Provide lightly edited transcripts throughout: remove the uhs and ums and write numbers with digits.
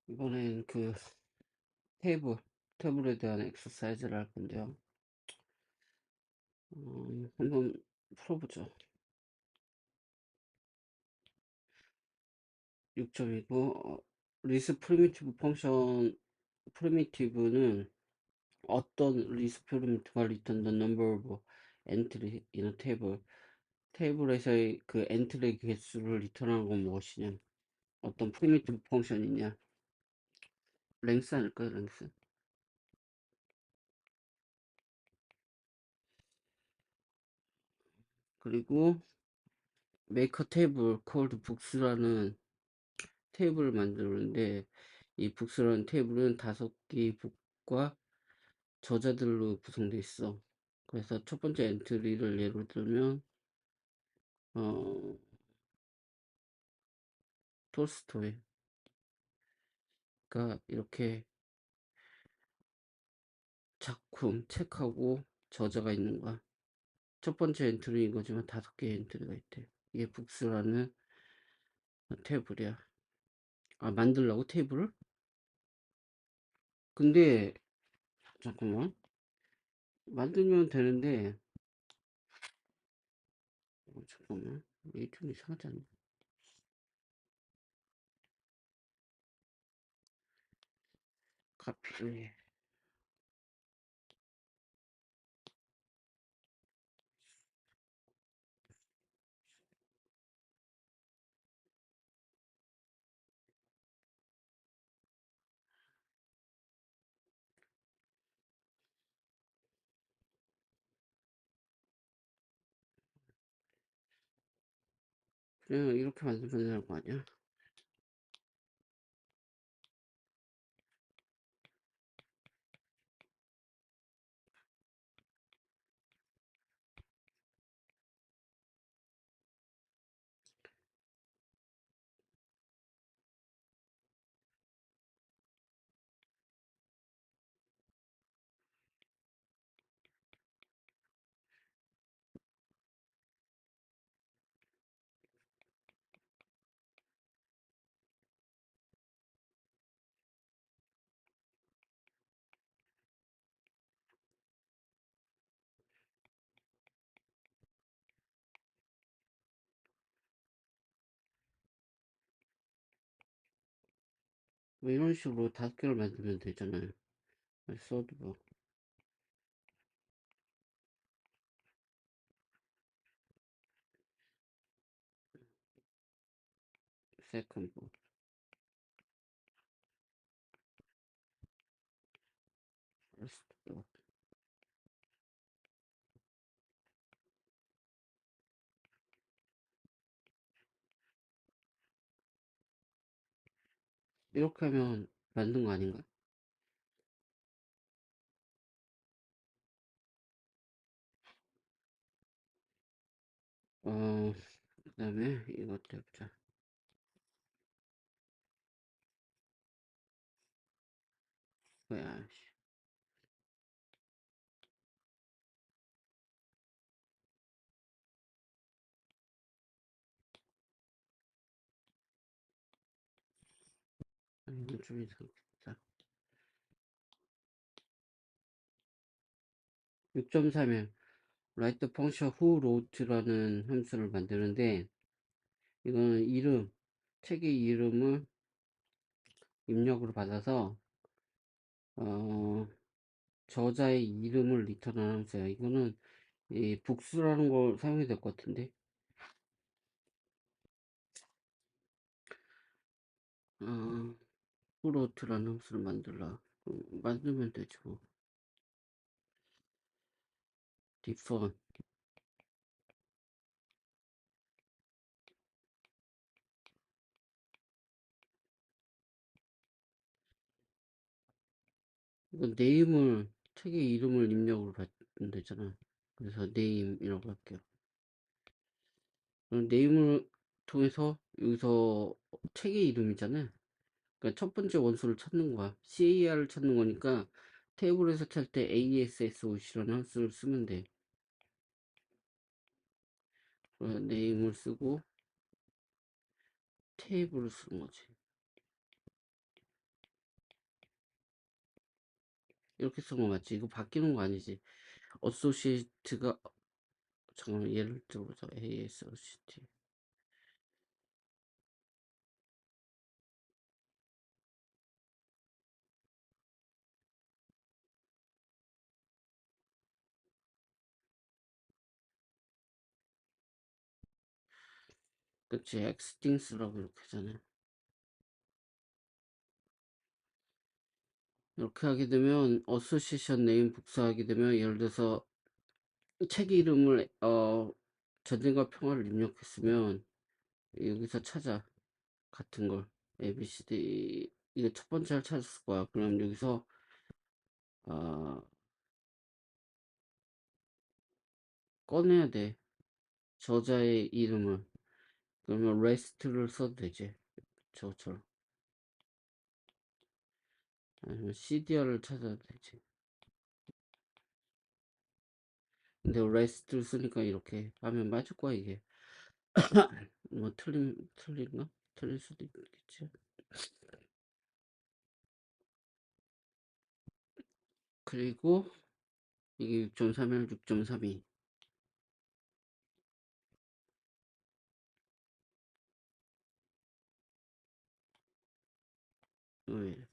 이번엔 그 테이블에 대한 엑서사이즈를 할 건데요. 한번 풀어보죠. 6점이고, 리스 프리미티브 펑션, 프리미티브는 어떤 리스 프리미티브가 리턴 the number of entry in a table. 테이블에서의 그 엔트리 개수를 리턴하는 건 무엇이냐? 어떤 프리미티브 펑션이냐? 랭스 아닐까요, 랭스? 그리고 make a table called books라는 테이블을 만드는데 이 북스라는 테이블은 5개의 북과 저자들로 구성되어 있어. 그래서 첫 번째 엔트리를 예로 들면 어, 톨스토이가 이렇게 작품, 책하고 저자가 있는 거야. 첫 번째 엔트리인 거지만 5개의 엔트리가 있대. 이게 북스라는 테이블이야. 아, 만들라고 테이블을? 근데 잠깐만, 만들면 되는데 잠깐만, 이게 좀 이상하지 않나? 카피. 그냥 이렇게 만들면 되는 거 아니야? 뭐 이런 식으로 5개를 만들면 되잖아요. 서드북, 세컨북, 퍼스트북. 이렇게 하면 만든 거 아닌가? 그 다음에 이것도 해보자. 뭐야, 씨. 이건 좀 이상하다. 6.3에 write function who wrote라는 함수를 만드는데 이거는 책의 이름을 입력으로 받아서 어, 저자의 이름을 리턴하는 함수야. 이거는 이 복수라는 걸 사용해야 될 것 같은데. 어, wrote라는 함수를 만들면 되죠. define. 이거 책의 이름을 입력으로 받으면 되잖아. 그래서 name이라고 할게요. 그럼 name을 통해서 여기서 책의 이름이잖아. 그러니까 첫 번째 원소를 찾는 거야. car을 찾는 거니까 테이블에서 찾을 때 associ라는 함수를 쓰면 돼. name을 쓰고 테이블을 쓰는 거지. 이렇게 쓴 거 맞지? 이거 바뀌는 거 아니지? 어소시에이트가 잠깐만 예를 들어보자. ASOCT 그치? 엑스팅스라고 이렇게 하잖아. 이렇게 하게 되면 어소시에이션 네임 복사하게 되면 예를 들어서 책 이름을 전쟁과 평화를 입력했으면 여기서 찾아 같은 걸 ABCD 이거 첫 번째를 찾았을 거야. 그럼 여기서 어, 꺼내야 돼. 저자의 이름을. 그러면 rest를 써도 되지. 저처럼. 아니면 CDR을 찾아도 되지. 근데 rest를 쓰니까 이렇게 하면 맞을 거야, 이게. 뭐, 틀린가? 틀릴 수도 있겠지. 그리고 이게 6.31, 6.32. 왜?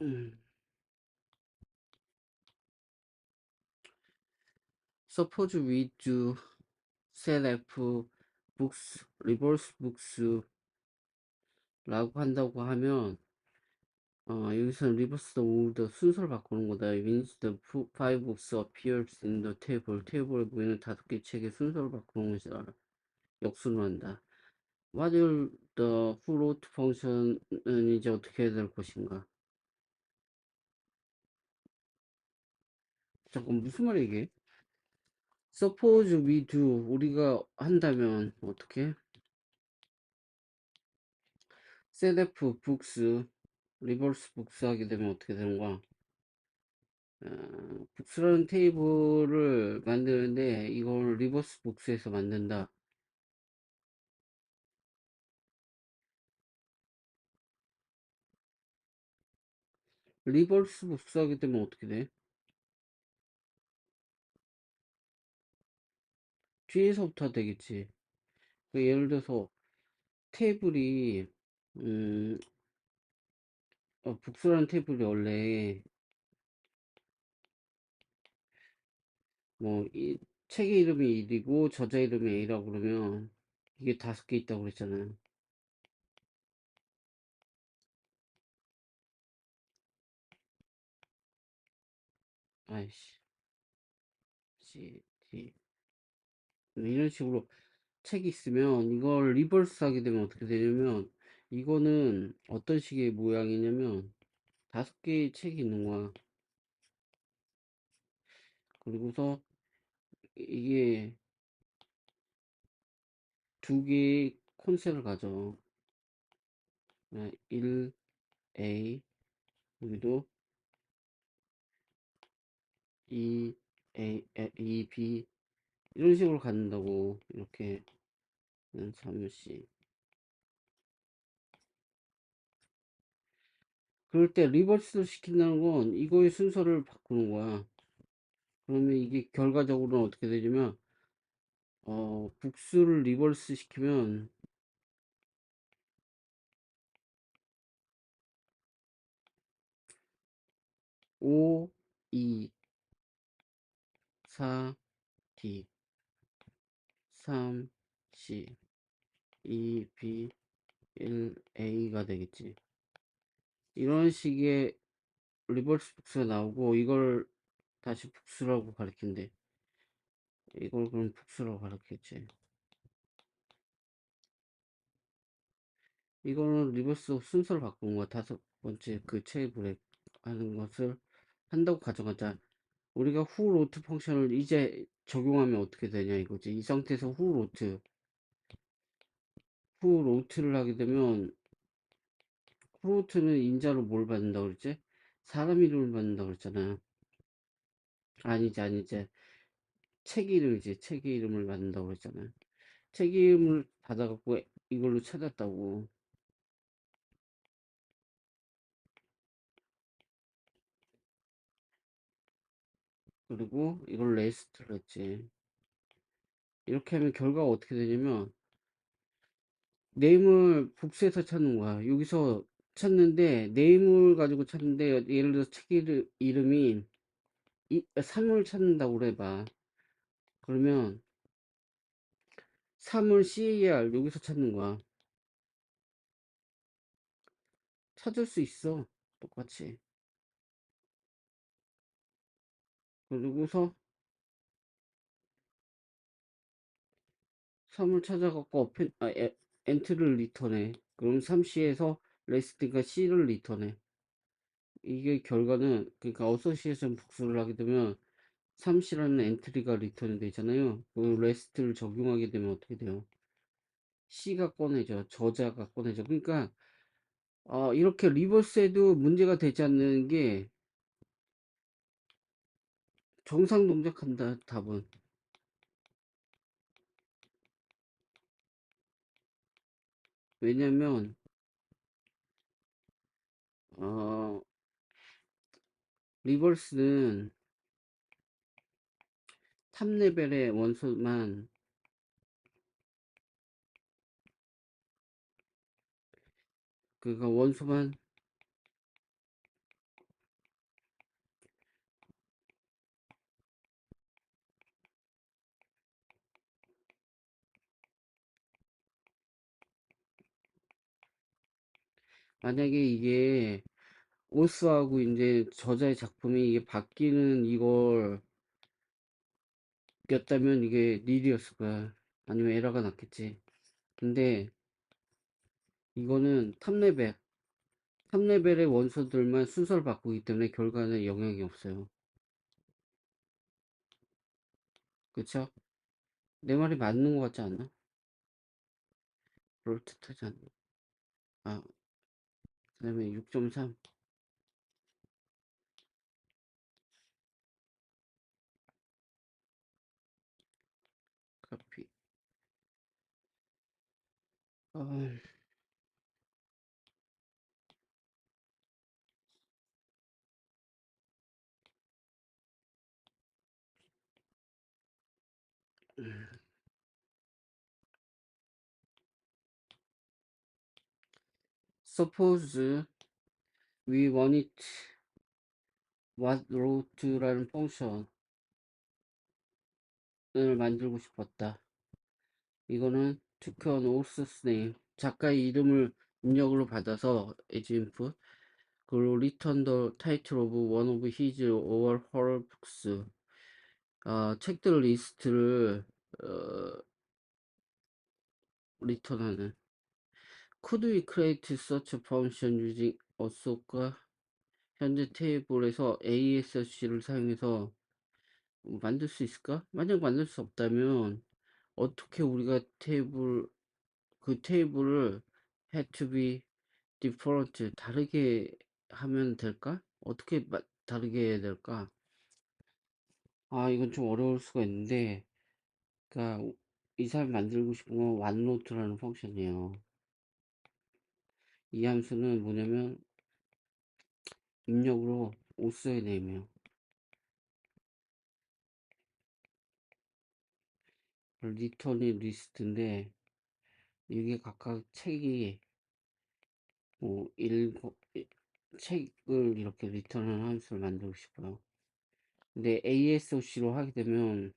음. Suppose we do self books, reverse books 라고 한다고 하면 여기서는 reverse the order 순서를 바꾸는 거다. means the five books appears in the table. 테이블에 보이는 5개 책의 순서를 바꾸는 것이다. 역순을 한다. What will the who wrote function은 이제 어떻게 해야 될 것인가? 잠깐 무슨 말이야 이게? Suppose we do 우리가 한다면 어떻게? self books reverse books 하게 되면 어떻게 되는 거야? 북스라는 테이블을 만드는데 이걸 리버스 북스에서 만든다. 리버스 북스 하게 되면 어떻게 돼? 뒤에서부터 되겠지. 예를 들어서 테이블이 북스라는 테이블이 원래 뭐 책의 이름이 1이고 저자 이름이 A라고 그러면 이게 5개 있다고 그랬잖아요. 아이씨 C, D 이런 식으로 책이 있으면 이걸 리버스 하게 되면 어떻게 되냐면 이거는 어떤 식의 모양이냐면 5개의 책이 있는 거야. 그리고서 이게 2개의 콘셉트를 가져. 1A 여기도 2B 이런 식으로 갖는다고 이렇게 사무실 그럴 때 리버스 시킨다는 건 이거의 순서를 바꾸는 거야. 그러면 이게 결과적으로는 어떻게 되냐면 복수를 리버스 시키면 5, 2, 4, D, 3, C, 2, B, 1, A가 되겠지. 이런 식의 리버스 복수가 나오고 이걸 다시 복수라고 가리킨대. 이걸 그럼 복수라고 가르쳤지. 이거는 리버스 순서를 바꾼 거야. 5번째 그 체이브렉 하는 것을 한다고 가정하자. 우리가 후 로트 펑션을 이제 적용하면 어떻게 되냐 이거지. 이 상태에서 후 로트를 하게 되면 후 로트는 인자로 뭘 받는다고 그랬지? 사람 이름을 받는다고 그랬잖아. 아니지. 책 이름이지. 책 이름을 받는다고 그랬잖아. 책 이름을 받아갖고 이걸로 찾았다고. 그리고 이걸 레스트를 했지. 이렇게 하면 결과가 어떻게 되냐면 네임을 복수해서 찾는 거야. 여기서 찾는데 네임을 가지고 찾는데 예를 들어서 책 이름이 사물 찾는다고 그래봐. 그러면 사물 CAR 여기서 찾는 거야. 찾을 수 있어. 똑같이. 그리고서 사물 찾아갖고 엔트를 리턴해. 그럼 3C에서 레스트가 C를 리턴해. 이게 결과는 그러니까 어소시에이션 복수를 하게 되면 3C라는 엔트리가 리턴이 되잖아요. 그 레스트를 적용하게 되면 어떻게 돼요? C가 꺼내져. 저자가 꺼내져. 그러니까 이렇게 리버스해도 문제가 되지 않는 게 정상 동작한다. 답은. 왜냐면 어, 리버스는 탑 레벨의 원소만 그니까 원소만 만약에 이게 오스하고 이제 저자의 작품이 이게 바뀌는 이걸 꼈다면 이게 릴이었을 거야. 아니면 에러가 났겠지. 근데 이거는 탑레벨의 원소들만 순서를 바꾸기 때문에 결과는 영향이 없어요. 그쵸? 내 말이 맞는 것 같지 않나? 그럴 듯하지 않나? 아, 그 다음에 6.3 카피. 아, suppose we want it what wrote라는 펑션을 만들고 싶었다. 이거는 took an author's name 작가의 이름을 입력으로 받아서 as input 그리고 return the title of one of his or her books 책들 리스트를 어, 리턴하는 could we create such a function using 어소가 현재 테이블에서 ASC를 사용해서 만들 수 있을까? 만약 만들 수 없다면 어떻게 우리가 그 테이블을 had to be different 다르게 하면 될까? 어떻게 다르게 해야 될까? 이건 좀 어려울 수가 있는데 그러니까 이 사람이 만들고 싶은 건 OneNote라는 펑션이에요. 이 함수는 뭐냐면 입력으로 오스의 네임이에요. 리턴이 리스트인데 이게 각각 책이 뭐 책을 이렇게 리턴하는 함수를 만들고 싶어요. 근데 ASOC로 하게 되면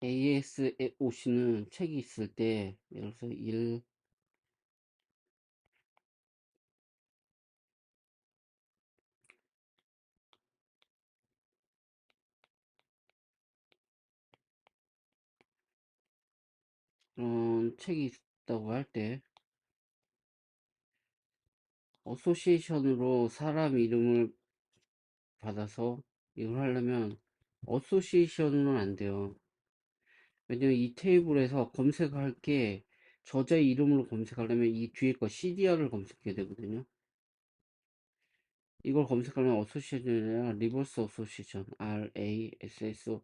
ASOC는 책이 있을 때 예를 들어서 그런 책이 있다고 할 때 어소시에이션으로 사람 이름을 받아서 이걸 하려면 어소시에이션은 안 돼요. 왜냐면 이 테이블에서 검색할 게 저자의 이름으로 검색하려면 이 뒤에 거 CDR을 검색해야 되거든요. 이걸 검색하면 어소시에이션이 아니라 리버스 어소시에이션 RASSOC를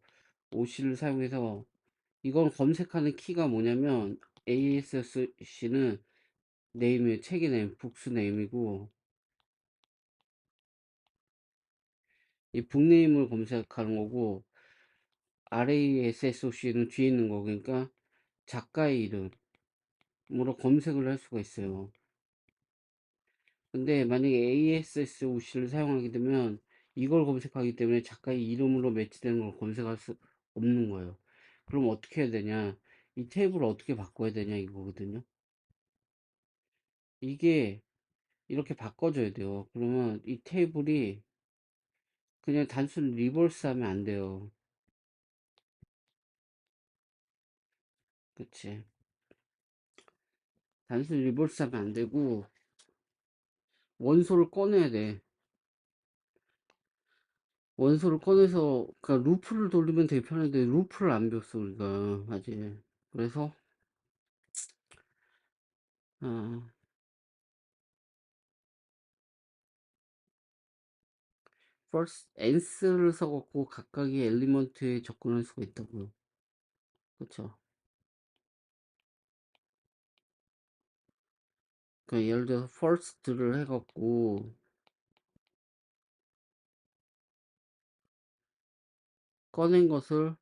사용해서 이걸 검색하는 키가 뭐냐면 ASC는 네임이에요. 책의 네임, 북스 네임이고 이 북네임을 검색하는 거고 RASSOC는 뒤에 있는 거 그러니까 작가의 이름으로 검색을 할 수가 있어요. 근데 만약에 ASSOC를 사용하게 되면 이걸 검색하기 때문에 작가의 이름으로 매치되는 걸 검색할 수 없는 거예요. 그럼 어떻게 해야 되냐? 이 테이블을 어떻게 바꿔야 되냐 이거거든요. 이게 이렇게 바꿔줘야 돼요. 그러면 이 테이블이 그냥 단순 리버스 하면 안 돼요. 그치? 단순 리버스 하면 안 되고 원소를 꺼내야 돼. 원소를 꺼내서 그러니까 루프를 돌리면 되게 편한데 루프를 안 배웠어 우리가 아직. 그래서 아, first ands를 써갖고 각각의 엘리먼트에 접근할 수가 있다고요. 그쵸? 그러니까 예를 들어서 first를 해갖고 꺼낸 것을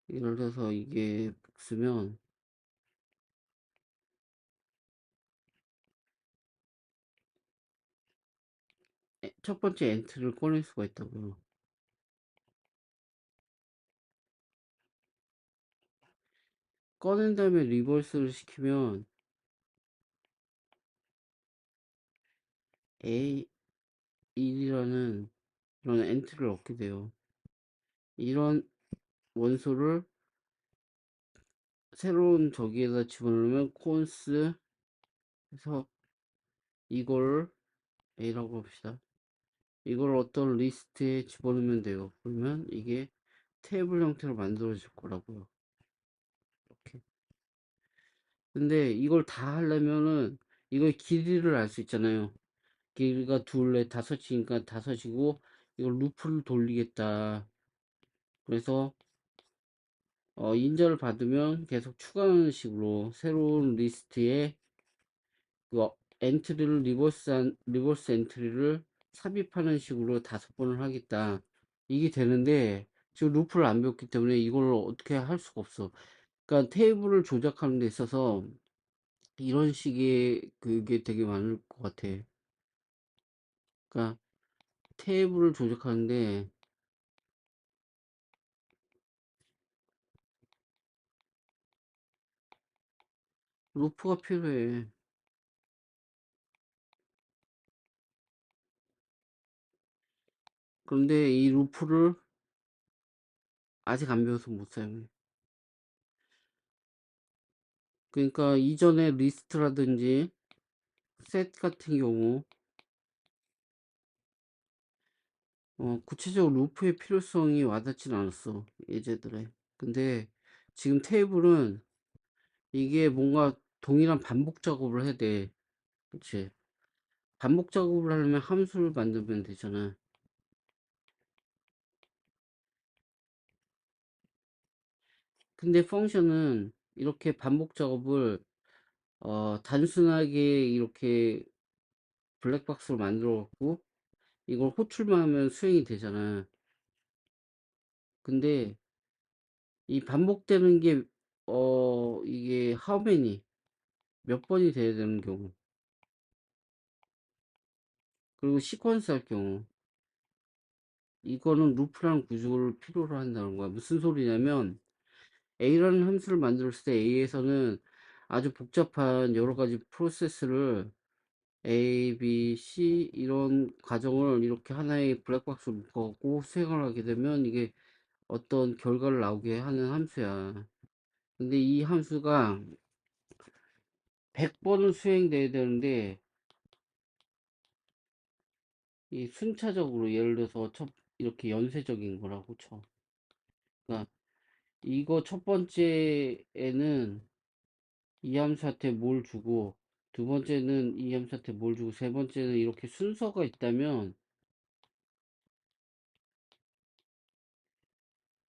예를 들어서 이게 복수면 첫 번째 엔트를 꺼낼 수가 있다고요. 꺼낸 다음에 리버스를 시키면 A1이라는 이런 엔트를 얻게 돼요. 이런 원소를 새로운 저기에다 집어넣으면 콘스 해서 이걸 A라고 합시다. 이걸 어떤 리스트에 집어넣으면 돼요. 그러면 이게 테이블 형태로 만들어질 거라고요. 이렇게. 근데 이걸 다 하려면은 이걸 길이를 알 수 있잖아요. 길이가 둘, 넷, 다섯이니까 다섯이고 이걸 루프를 돌리겠다. 그래서 인자를 받으면 계속 추가하는 식으로 새로운 리스트에 그 엔트리를 리버스 엔트리를 삽입하는 식으로 5번을 하겠다. 이게 되는데 지금 루프를 안 배웠기 때문에 이걸 어떻게 할 수가 없어. 그러니까 테이블을 조작하는 데 있어서 이런 식의 그게 되게 많을 것 같아. 그러니까 테이블을 조작하는데 루프가 필요해. 그런데 이 루프를 아직 안 배워서 못 사용해. 그러니까 이전에 리스트라든지 셋 같은 경우 구체적으로 루프의 필요성이 와닿진 않았어 예제들에. 근데 지금 테이블은 이게 뭔가 동일한 반복 작업을 해야 돼. 그치? 반복 작업을 하려면 함수를 만들면 되잖아. 근데 펑션은 이렇게 반복 작업을 단순하게 이렇게 블랙박스로 만들어 갖고 이걸 호출만 하면 수행이 되잖아. 근데 이 반복되는 게 이게 how many 몇 번이 돼야 되는 경우, 그리고 시퀀스 할 경우, 이거는 루프라는 구조를 필요로 한다는 거야. 무슨 소리냐면 A라는 함수를 만들었을 때 A에서는 아주 복잡한 여러 가지 프로세스를 A, B, C 이런 과정을 이렇게 하나의 블랙박스로 묶어갖고 수행을 하게 되면 이게 어떤 결과를 나오게 하는 함수야. 근데 이 함수가 100번은 수행돼야 되는데 이 순차적으로 예를 들어서 이렇게 연쇄적인 거라고 쳐. 그러니까 이거 첫 번째에는 이 함수한테 뭘 주고, 두 번째는 이 함수한테 뭘 주고, 세 번째는 이렇게 순서가 있다면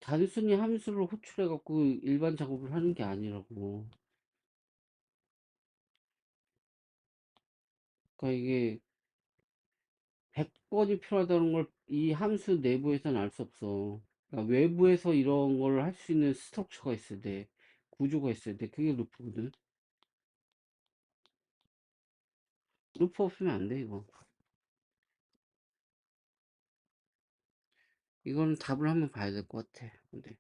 단순히 함수를 호출해 갖고 일반 작업을 하는 게 아니라고. 그러니까 이게 100번이 필요하다는 걸 이 함수 내부에서는 알 수 없어. 그러니까 외부에서 이런 걸 할 수 있는 스트럭처가 있어야 돼. 구조가 있어야 돼. 그게 루프거든. 루프 없으면 안 돼, 이거. 이거는 답을 한번 봐야 될 것 같아. 근데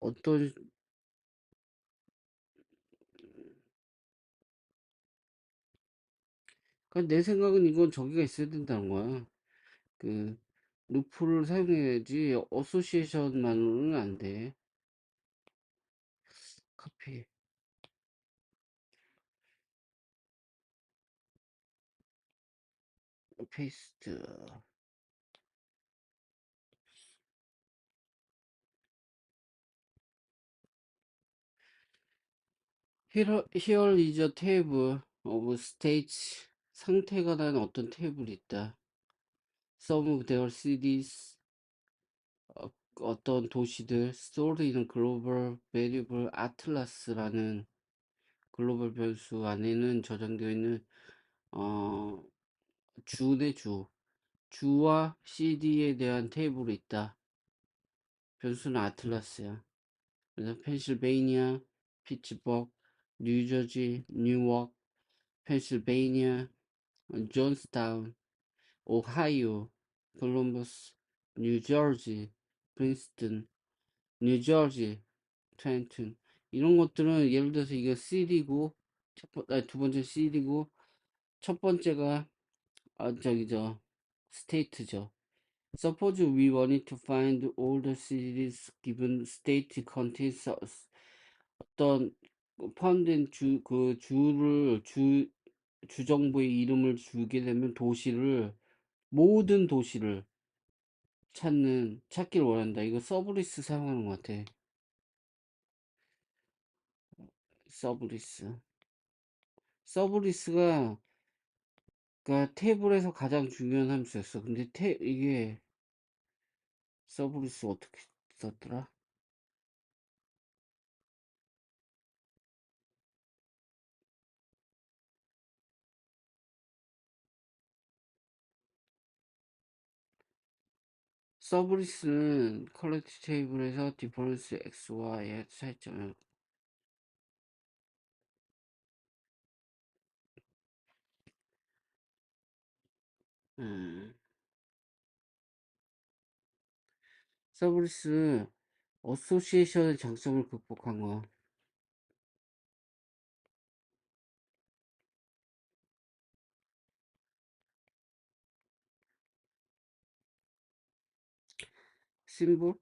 어떤, 그러니까 내 생각은 이건 저기가 있어야 된다는 거야. 그 루프를 사용해야지 어소시에이션만으로는 안 돼. 카피, 페이스트. Here is a table of states. 상태가 난 어떤 테이블이 있다. Some of their cities, 어떤 도시들, stored in global variable atlas라는 글로벌 변수 안에는 저장되어 있는 어, 주네 주. 주와 CD에 대한 테이블이 있다. 변수는 아틀라스야. 그래서 펜실베이니아, 피츠버그, 뉴저지, 뉴워크, 펜실베이니아, 존스타운, 오하이오, 콜럼버스, 뉴저지, 프린스턴, 뉴저지, 트렌튼. 이런 것들은 예를 들어서 이게 CD고 두 번째 CD고 첫 번째가 저기죠, 스테이트죠. Suppose we wanted to find all the cities given state contains 어떤 포함된 주정부의 이름을 주게 되면 모든 도시를 찾기를 원한다. 이거 서브리스 사용하는 것 같아. 서브리스. 서브리스가, 그니까 테이블에서 가장 중요한 함수였어. 근데 이게 서브리스 어떻게 썼더라? 서브리스는 컬렉트 테이블에서 디퍼런스 xy의 차이점을, 음, 서브리스 어소시에이션의 장점을 극복한 거. 심볼.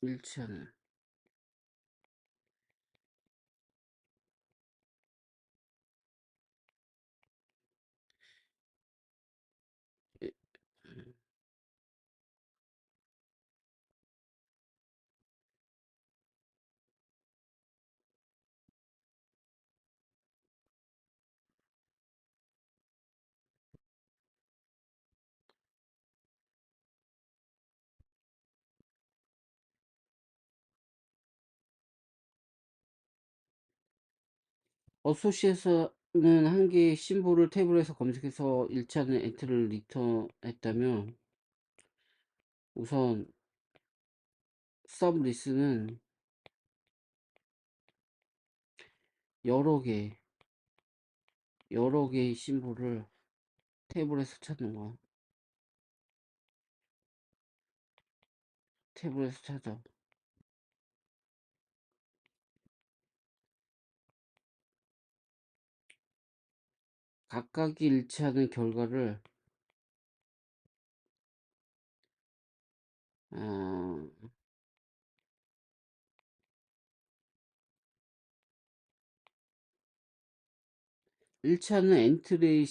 일치하는. 어소시에이션은 한 개의 심볼을 테이블에서 검색해서 일치하는 엔트리를 리턴했다면, 우선 서브리스는 여러 개, 여러 개의 심볼을 테이블에서 찾는 거야. 테이블에서 찾아. 각각이 일치하는 결과를 어, 일치하는 엔트리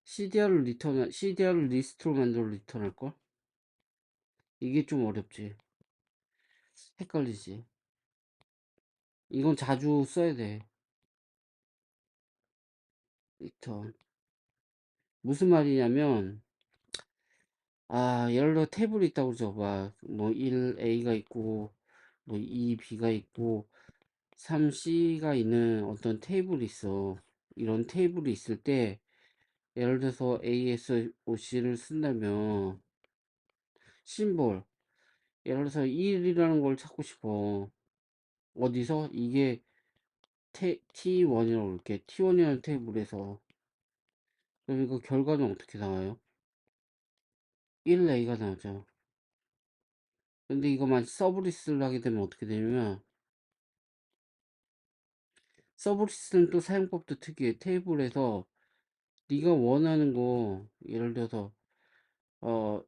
CDR을 리스트로 만들어 리턴할걸? 이게 좀 어렵지. 헷갈리지. 이건 자주 써야 돼. 리턴. 무슨 말이냐면, 예를 들어 테이블이 있다고 그러죠. 뭐 1A가 있고, 뭐 2B가 있고, 3C가 있는 어떤 테이블이 있어. 이런 테이블이 있을 때, 예를 들어서 ASOC를 쓴다면, 심볼. 예를 들어서 1이라는 걸 찾고 싶어. 어디서? 이게 T1이라고 이렇게 T1이라는 테이블에서. 그럼 이거 결과는 어떻게 나와요? 1A가 나오죠. 근데 이거만 서브리스를 하게 되면 어떻게 되냐면, 서브리스는 또 사용법도 특이해. 테이블에서 네가 원하는 거, 예를 들어서 어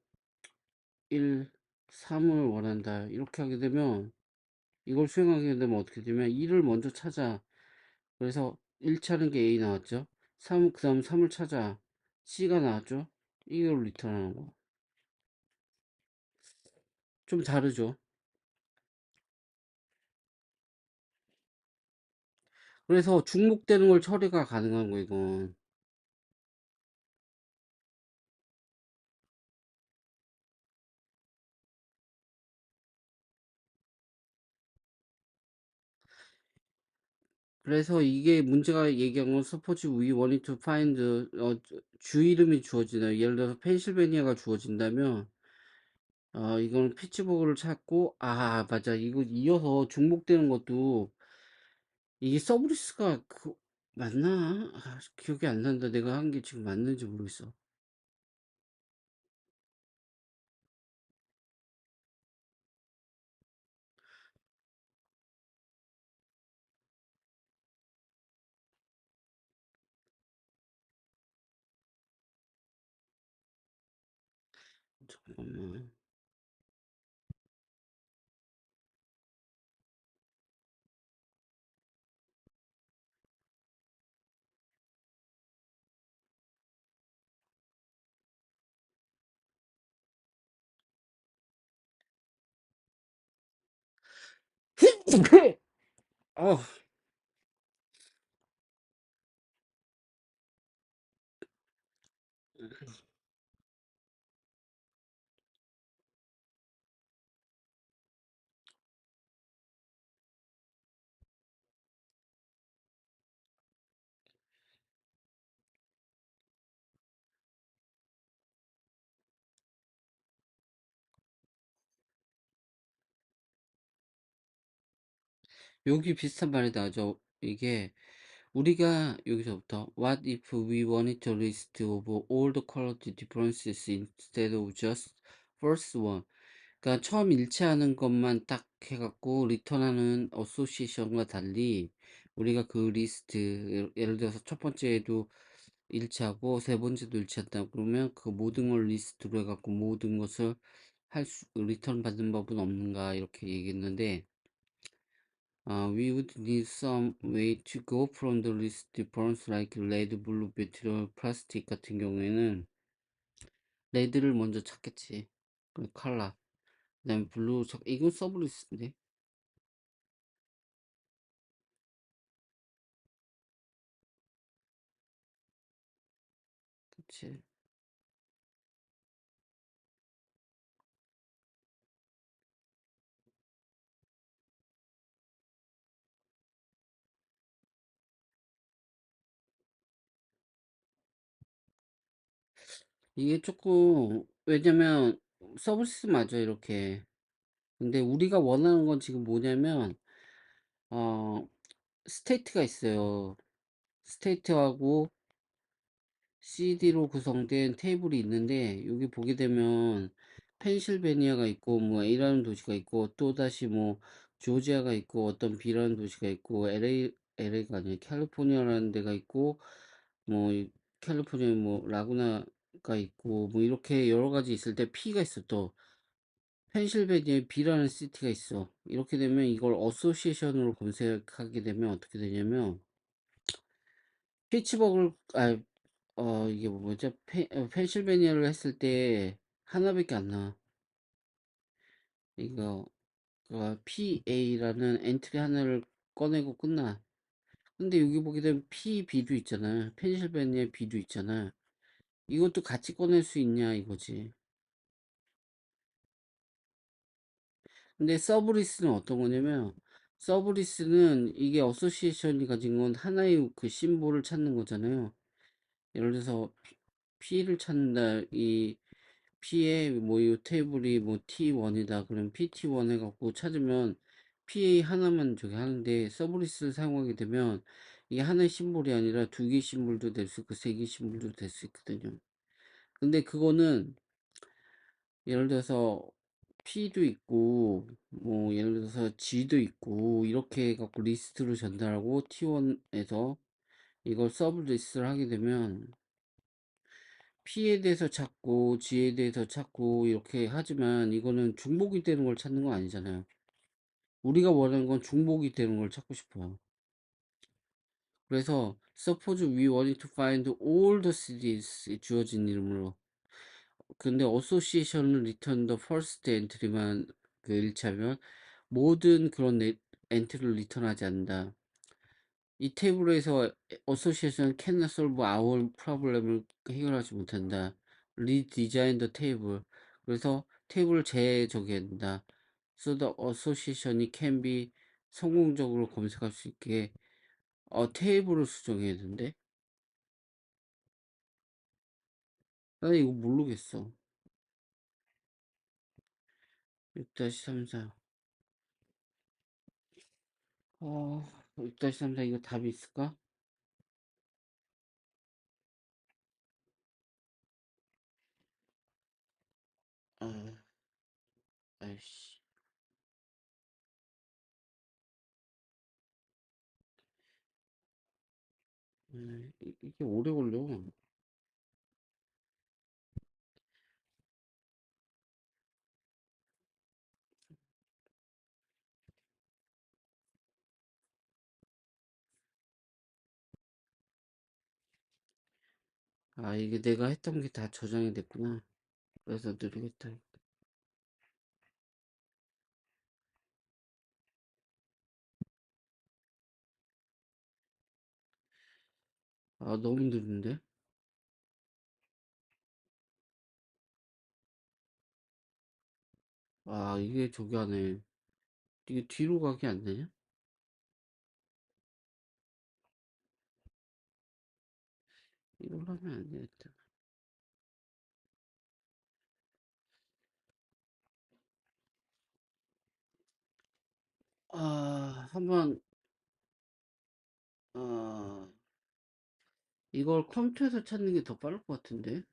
1, 3을 원한다 이렇게 하게 되면, 이걸 수행하게 되면 어떻게 되면 1을 먼저 찾아. 그래서 1 찾는 게 A 나왔죠. 3, 그 다음 3을 찾아. C가 나왔죠. 이걸 리턴하는 거. 좀 다르죠. 그래서 중복되는 걸 처리가 가능한 거, 이건. 그래서 이게 문제가 얘기한 건 suppose we wanted to find 주 이름이 주어지나요? 예를 들어서 펜실베니아가 주어진다면 이건 피츠버그를 찾고, 맞아, 이거 이어서 중복되는 것도, 이게 서브리스가 맞나? 기억이 안 난다. 내가 한 게 지금 맞는지 모르겠어. 잠깐만. 어, 여기 비슷한 말이 나죠. 이게 우리가 여기서부터 What if we wanted a list of all the quality differences instead of just first one? 그러니까 처음 일치하는 것만 딱 해갖고 리턴하는 어소시에이션과 달리, 우리가 그 리스트, 예를 들어서 첫 번째에도 일치하고 세 번째도 일치한다 그러면 그 모든 걸 리스트로 해갖고 모든 것을 리턴 받는 법은 없는가 이렇게 얘기했는데, we would need some way to go from the list difference like red, blue, material, plastic 같은 경우에는 레드를 먼저 찾겠지. 그 컬러. 그다음에 블루 이건 서브리스인데. 그치. 이게 조금, 왜냐면 서비스 맞아 이렇게. 근데 우리가 원하는 건 지금 뭐냐면 어 스테이트가 있어요. 스테이트하고 CD로 구성된 테이블이 있는데 여기 보게 되면 펜실베니아가 있고 뭐 A라는 도시가 있고 또다시 뭐 조지아가 있고 어떤 B라는 도시가 있고 LA가 아니라 캘리포니아라는 데가 있고 뭐 캘리포니아 뭐 라구나가 있고 뭐 이렇게 여러 가지 있을 때 P가 있어. 또 펜실베니아에 B라는 시티가 있어. 이렇게 되면 이걸 어소시에이션으로 검색하게 되면 어떻게 되냐면 피츠버그를 이게 뭐죠? 펜실베니아를 했을 때 하나밖에 안 나와. 이거 PA라는 엔트리 하나를 꺼내고 끝나. 근데 여기 보게 되면 PB도 있잖아. 펜실베니아 B도 있잖아. 이것도 같이 꺼낼 수 있냐 이거지. 근데 서브리스는 어떤 거냐면 서브리스는 이게 어소시에이션이 가진 건 하나의 그 심볼을 찾는 거잖아요. 예를 들어서 P를 찾는다. 이 P에 뭐 이 테이블이 뭐 T1이다. 그럼 PT1 해갖고 찾으면 PA 하나만 저기 하는데 서브리스를 사용하게 되면 이게 하나의 심볼이 아니라 두 개의 심볼도 될 수 있고 세 개의 심볼도 될 수 있거든요. 근데 그거는 예를 들어서 P도 있고 뭐 예를 들어서 G도 있고 이렇게 해갖고 리스트로 전달하고 T1에서 이걸 서브리스를 하게 되면 P에 대해서 찾고 G에 대해서 찾고 이렇게 하지만 이거는 중복이 되는 걸 찾는 건 아니잖아요. 우리가 원하는 건 중복이 되는 걸 찾고 싶어요. 그래서 suppose we wanted to find all the cities 주어진 이름으로, 근데 association은 return the first entry만 그 일치하면 모든 그런 엔트리를 리턴하지 않는다. 이 테이블에서 association cannot solve our problem을 해결하지 못한다. redesign the table. 그래서 테이블을 재저기해야 된다. So the association이 can be 성공적으로 검색할 수 있게 테이블을 수정해야 되는데 나 이거 모르겠어. 6-34 6-34 이거 답이 있을까? 아, 아이씨. 이게 오래 걸려. 이게 내가 했던 게 다 저장이 됐구나. 그래서 느리겠다. 너무 느린데? 이게 저기 하네. 이게 뒤로 가기 안 되냐? 이걸 하면 안 되겠다. 한번, 아, 이걸 컴퓨터에서 찾는 게 더 빠를 것 같은데?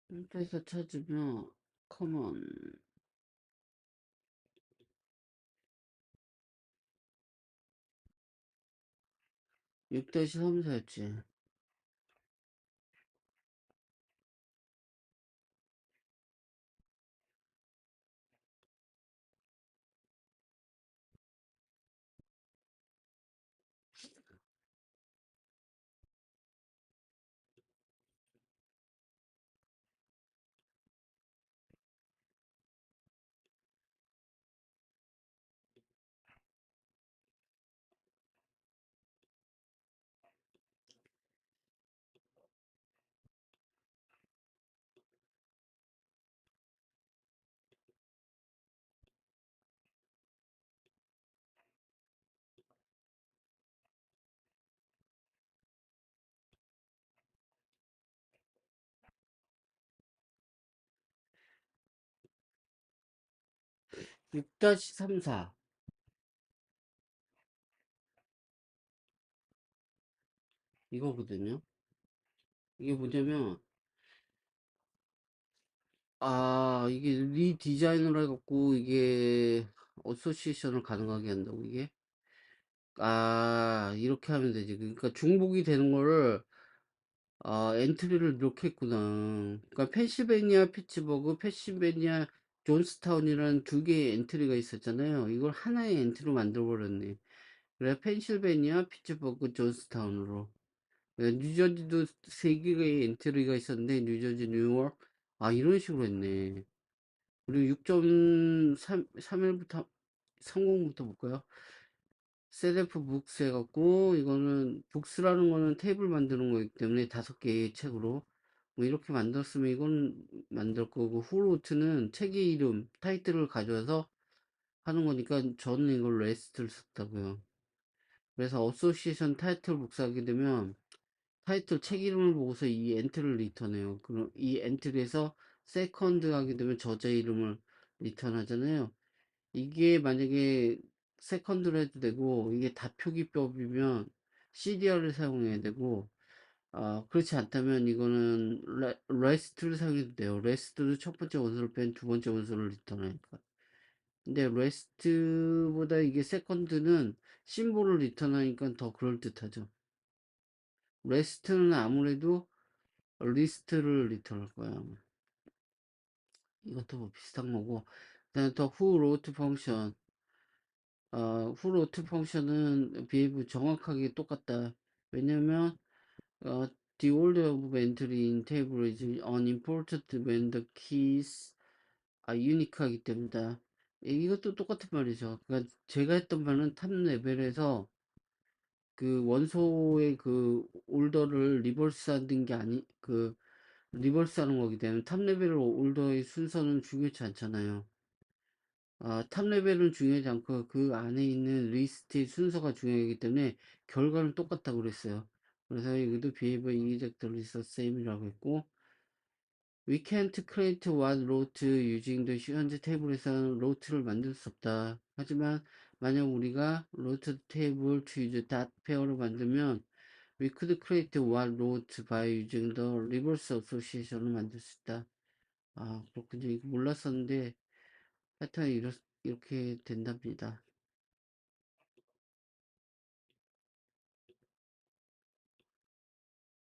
컴퓨터에서 찾으면, 커먼. 6-34였지. 6-34 이거거든요. 이게 뭐냐면 이게 리디자인을 해갖고 이게 어소시에이션을 가능하게 한다고 이게 이렇게 하면 되지. 그러니까 중복이 되는 거를 엔트리를 이렇게 했구나. 그러니까 펜실베니아 피츠버그, 펜실베니아 존스타운이라는 두 개의 엔트리가 있었잖아요. 이걸 하나의 엔트리로 만들어 버렸네. 그래 펜실베니아 피츠버그 존스타운으로. 뉴저지도 세 개의 엔트리가 있었는데 뉴저지 뉴욕 이런 식으로 했네. 그리고 6.3일부터 30부터 볼까요? 셀프 북스 해갖고 이거는 북스라는 거는 테이블 만드는 거기 때문에 5개의 책으로 뭐 이렇게 만들었으면 이건 만들 거고, 후로트는 책의 이름 타이틀을 가져와서 하는 거니까 저는 이걸 레스트를 썼다고요. 그래서 어소시에이션 타이틀 복사하게 되면 타이틀 책 이름을 보고서 이 엔트리를 리턴해요. 그럼 이 엔트리에서 세컨드 하게 되면 저자 이름을 리턴하잖아요. 이게 만약에 세컨드로 해도 되고 이게 다표기법이면 CDR을 사용해야 되고, 그렇지 않다면 이거는 레스트를 사용해도 돼요. 레스트도 첫 번째 원소를 뺀 두 번째 원소를 리턴하니까. 근데 레스트보다 이게 세컨드는 심볼을 리턴하니까 더 그럴듯하죠. 레스트는 아무래도 리스트를 리턴할 거야 아마. 이것도 뭐 비슷한 거고. 그다음에 더 who wrote 펑션. who wrote 펑션은 behave 정확하게 똑같다. 왜냐면 어, the order of entry in table is unimportant when the keys unique하기 때문이다. 이것도 똑같은 말이죠. 그러니까 제가 했던 말은 탑 레벨에서 그 원소의 그 올더를 리버스 하는 게 리버스 하는 거기 때문에 탑 레벨 올더의 순서는 중요치 않잖아요. 탑 레벨은 중요하지 않고 그 안에 있는 리스트의 순서가 중요하기 때문에 결과는 똑같다고 그랬어요. 그래서 여기도 behavior injector is the same이라고 했고, we can't create one route using the 현재 테이블에서는 로트를 만들 수 없다. 하지만 만약 우리가 route table to use dot pair를 만들면 we could create one route by using the reverse association을 만들 수 있다. 그렇군요. 이거 몰랐었는데 하여튼 이렇게 된답니다.